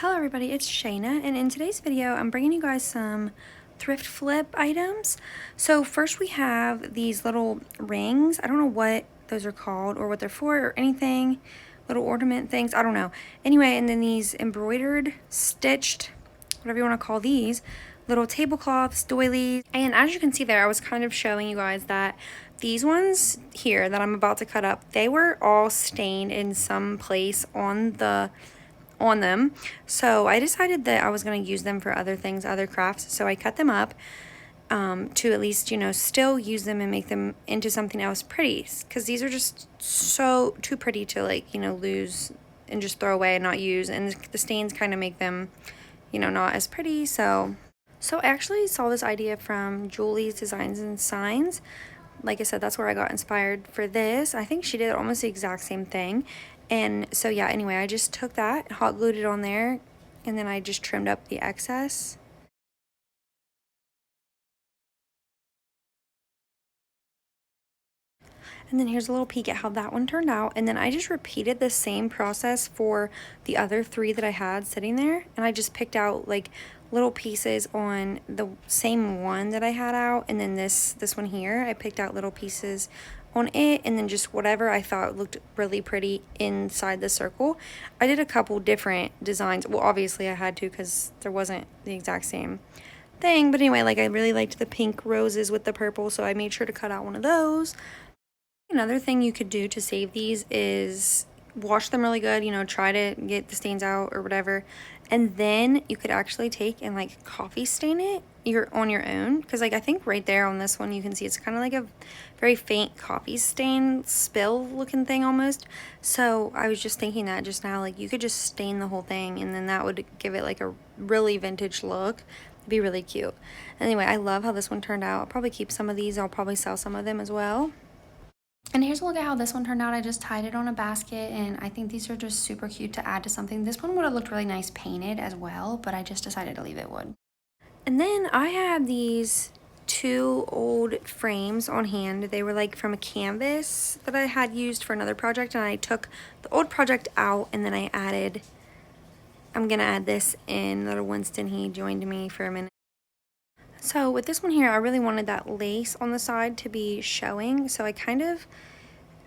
Hello everybody, it's Shayna, and in today's video I'm bringing you guys some thrift flip items. So first we have these little rings. I don't know what those are called or what they're for or anything. Little ornament things, I don't know. Anyway, and then these embroidered, stitched, whatever you want to call these, little tablecloths, doilies. And as you can see there, I was kind of showing you guys that these ones here that I'm about to cut up, they were all stained in some place on them. So I decided that I was going to use them for other things, other crafts. So I cut them up to at least, still use them and make them into something else pretty. Because these are just so too pretty to lose and just throw away and not use. And the stains kind of make them, not as pretty. So I actually saw this idea from Julie's Designs and Signs. Like I said, that's where I got inspired for this. I think she did almost the exact same thing. And so yeah, anyway, I just took that, hot glued it on there, and then I just trimmed up the excess. And then here's a little peek at how that one turned out. And then I just repeated the same process for the other three that I had sitting there. And I just picked out like little pieces on the same one that I had out. And then this one here, I picked out little pieces on it, and then just whatever I thought looked really pretty inside the circle. I did a couple different designs. Well, obviously I had to because there wasn't the exact same thing. But anyway, like I really liked the pink roses with the purple, so I made sure to cut out one of those. Another thing you could do to save these is wash them really good, try to get the stains out or whatever. And then you could actually take and like coffee stain it on your own. Because like I think right there on this one you can see it's kind of like a very faint coffee stain spill looking thing almost. So I was just thinking that just now, like you could just stain the whole thing and then that would give it like a really vintage look. It'd be really cute. Anyway, I love how this one turned out. I'll probably keep some of these. I'll probably sell some of them as well. And here's a look at how this one turned out. I just tied it on a basket, and I think these are just super cute to add to something. This one would have looked really nice painted as well, but I just decided to leave it wood. And then I had these two old frames on hand. They were like from a canvas that I had used for another project, and I took the old project out, and then I'm gonna add this in. Little Winston, he joined me for a minute. So with this one here, I really wanted that lace on the side to be showing, so I kind of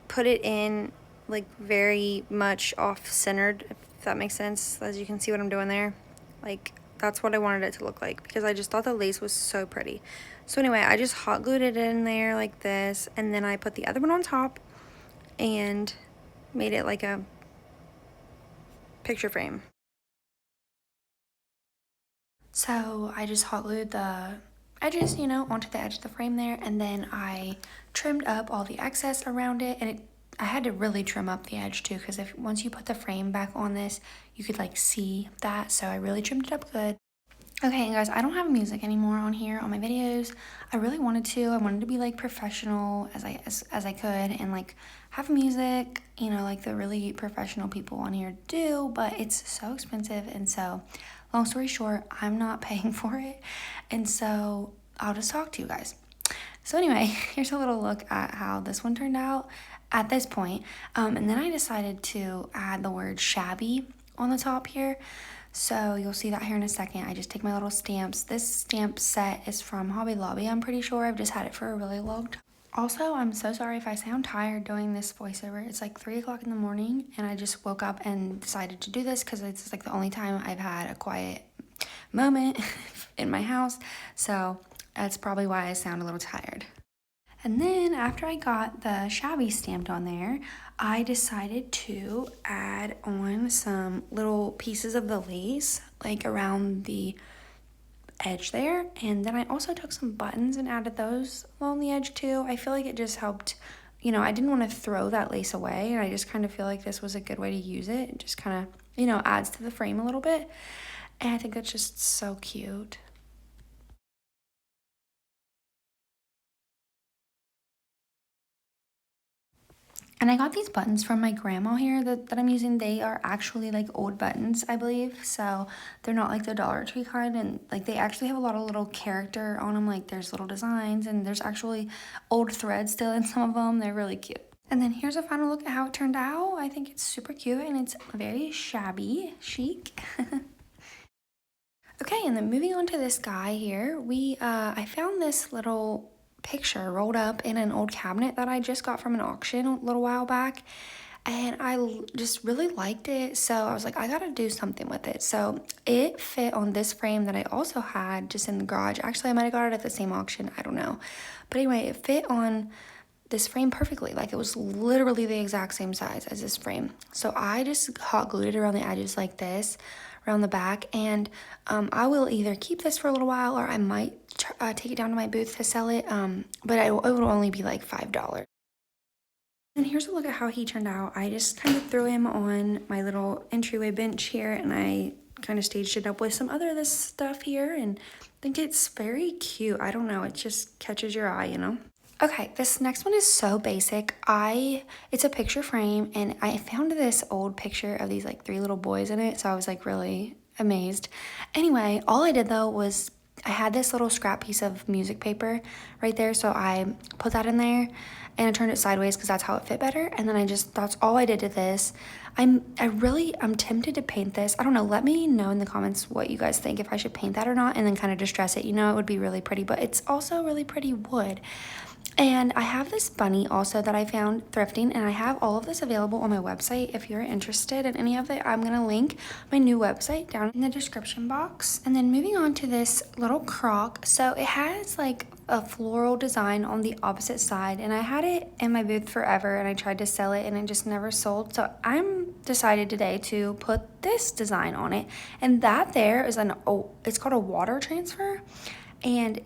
put it in like very much off-centered, if that makes sense. As you can see what I'm doing there, like that's what I wanted it to look like because I just thought the lace was so pretty. So anyway, I just hot glued it in there like this, and then I put the other one on top and made it like a picture frame. So I just hot glued the edges, onto the edge of the frame there, and then I trimmed up all the excess around it, and I had to really trim up the edge too, because once you put the frame back on this, you could like see that, so I really trimmed it up good. Okay, and guys, I don't have music anymore on here on my videos. I really wanted to. I wanted to be like professional as I could and like have music, like the really professional people on here do, but it's so expensive, and so long story short, I'm not paying for it, and so I'll just talk to you guys. So anyway, here's a little look at how this one turned out at this point. And then I decided to add the word shabby on the top here. So you'll see that here in a second. I just take my little stamps. This stamp set is from Hobby Lobby, I'm pretty sure. I've just had it for a really long time. Also, I'm so sorry if I sound tired doing this voiceover. It's like 3 o'clock in the morning, and I just woke up and decided to do this because it's like the only time I've had a quiet moment in my house. So that's probably why I sound a little tired. And then after I got the shabby stamped on there, I decided to add on some little pieces of the lace, like around the edge there. And then I also took some buttons and added those along the edge too. I feel like it just helped, I didn't want to throw that lace away, and I just kind of feel like this was a good way to use it. It just kind of, adds to the frame a little bit. And I think that's just so cute. And I got these buttons from my grandma here that I'm using. They are actually like old buttons, I believe. So they're not like the Dollar Tree kind, and like they actually have a lot of little character on them. Like there's little designs, and there's actually old threads still in some of them. They're really cute. And then here's a final look at how it turned out. I think it's super cute, and it's very shabby chic. and then moving on to this guy here, I found this little picture rolled up in an old cabinet that I just got from an auction a little while back. And I just really liked it, so I was like, I gotta do something with it. So it fit on this frame that I also had just in the garage. Actually, I might have got it at the same auction, I don't know. But anyway, it fit on this frame perfectly. Like, it was literally the exact same size as this frame. So I just hot glued it around the edges like this, around the back, and I will either keep this for a little while or I might take it down to my booth to sell it, but it will only be like $5. And here's a look at how he turned out. I just kind of threw him on my little entryway bench here, and I kind of staged it up with some other of this stuff here, and I think it's very cute. I don't know, it just catches your eye, you know? Okay, this next one is so basic. It's a picture frame, and I found this old picture of these like 3 little boys in it, so I was like really amazed. Anyway, all I did though was I had this little scrap piece of music paper right there, so I put that in there and I turned it sideways because that's how it fit better. And then that's all I did to this. I'm tempted to paint this. I don't know, let me know in the comments what you guys think, if I should paint that or not, and then kind of distress it. You know, it would be really pretty, but it's also really pretty wood. And I have this bunny also that I found thrifting, and I have all of this available on my website. If you're interested in any of it, I'm going to link my new website down in the description box. And then moving on to this little crock. So it has like a floral design on the opposite side, and I had it in my booth forever, and I tried to sell it and it just never sold. So I'm decided today to put this design on it, and that there is it's called a water transfer. And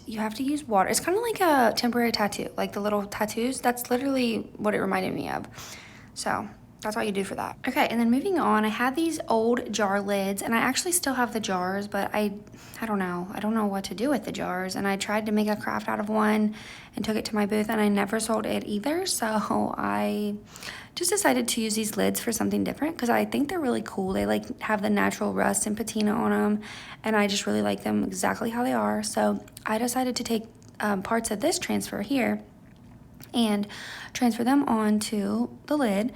you have to use water. It's kind of like a temporary tattoo, like the little tattoos. That's literally what it reminded me of. So that's all you do for that. Okay, and then moving on, I had these old jar lids, and I actually still have the jars, but I don't know. I don't know what to do with the jars. And I tried to make a craft out of one and took it to my booth, and I never sold it either. So I just decided to use these lids for something different because I think they're really cool. They like have the natural rust and patina on them, and I just really like them exactly how they are. So I decided to take parts of this transfer here and transfer them onto the lid,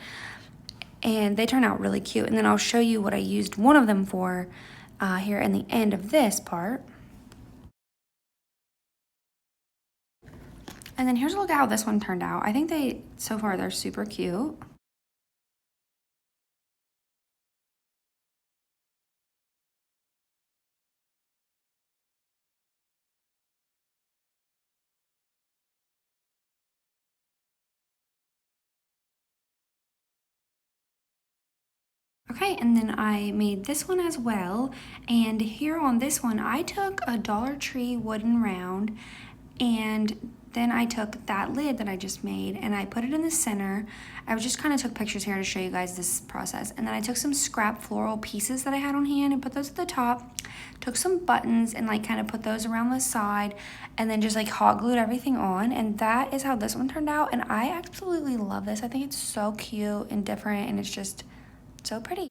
and they turn out really cute. And then I'll show you what I used one of them for here in the end of this part. And then here's a look at how this one turned out. I think so far they're super cute. Okay, and then I made this one as well. And here on this one, I took a Dollar Tree wooden round, and then I took that lid that I just made and I put it in the center. I just kind of took pictures here to show you guys this process. And then I took some scrap floral pieces that I had on hand and put those at the top. Took some buttons and like kind of put those around the side, and then just like hot glued everything on. And that is how this one turned out. And I absolutely love this. I think it's so cute and different, and it's just so pretty.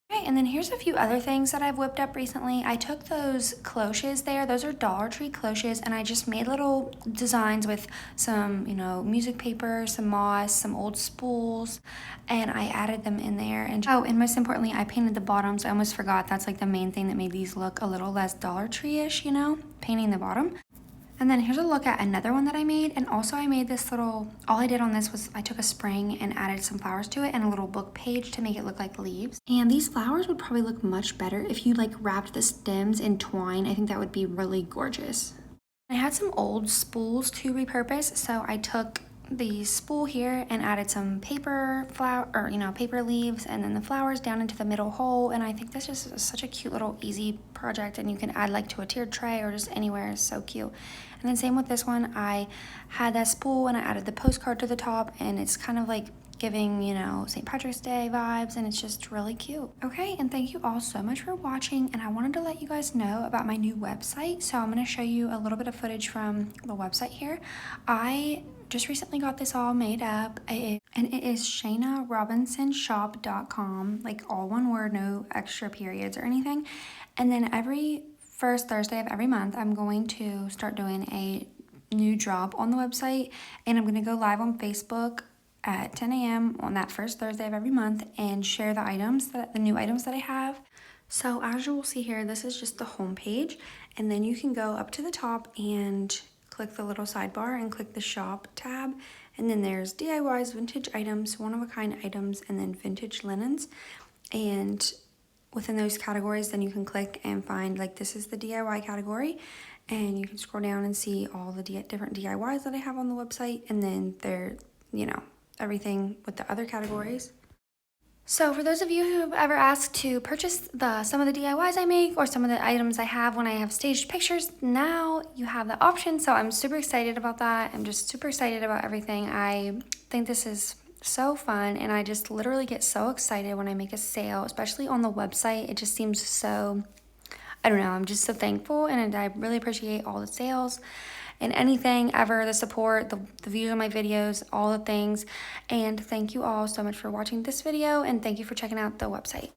Okay, and then here's a few other things that I've whipped up recently. I took those cloches there. Those are Dollar Tree cloches, and I just made little designs with some, music paper, some moss, some old spools, and I added them in there. And most importantly, I painted the bottoms. I almost forgot. That's like the main thing that made these look a little less Dollar Tree-ish, painting the bottom. And then here's a look at another one that I made. And also I made this all I did on this was I took a spring and added some flowers to it and a little book page to make it look like leaves. And these flowers would probably look much better if you like wrapped the stems in twine. I think that would be really gorgeous. I had some old spools to repurpose. So I took the spool here and added some paper paper leaves, and then the flowers down into the middle hole. And I think this is such a cute little easy project, and you can add like to a tiered tray or just anywhere. It's so cute. And then same with this one, I had that spool and I added the postcard to the top, and it's kind of like giving, St. Patrick's Day vibes, and it's just really cute. Okay, and thank you all so much for watching, and I wanted to let you guys know about my new website. So I'm going to show you a little bit of footage from the website here. I just recently got this all made up, and it is ShaynaRobinsonShop.com, like all one word, no extra periods or anything. And then every first Thursday of every month, I'm going to start doing a new drop on the website, and I'm going to go live on Facebook at 10 a.m. on that first Thursday of every month and share the new items that I have. So as you will see here, this is just the home page, and then you can go up to the top and click the little sidebar and click the shop tab, and then there's DIYs, vintage items, one-of-a-kind items, and then vintage linens. And within those categories, then you can click and find, like, this is the DIY category, and you can scroll down and see all the different DIYs that I have on the website, and then there, you know, everything with the other categories. So for those of you who have ever asked to purchase some of the DIYs I make or some of the items I have when I have staged pictures, now you have the option. So I'm super excited about that. I'm just super excited about everything. I think this is so fun, and I just literally get so excited when I make a sale, especially on the website. It just seems so, I don't know, I'm just so thankful, and I really appreciate all the sales and anything ever, the support, the views on my videos, all the things. And thank you all so much for watching this video, and thank you for checking out the website.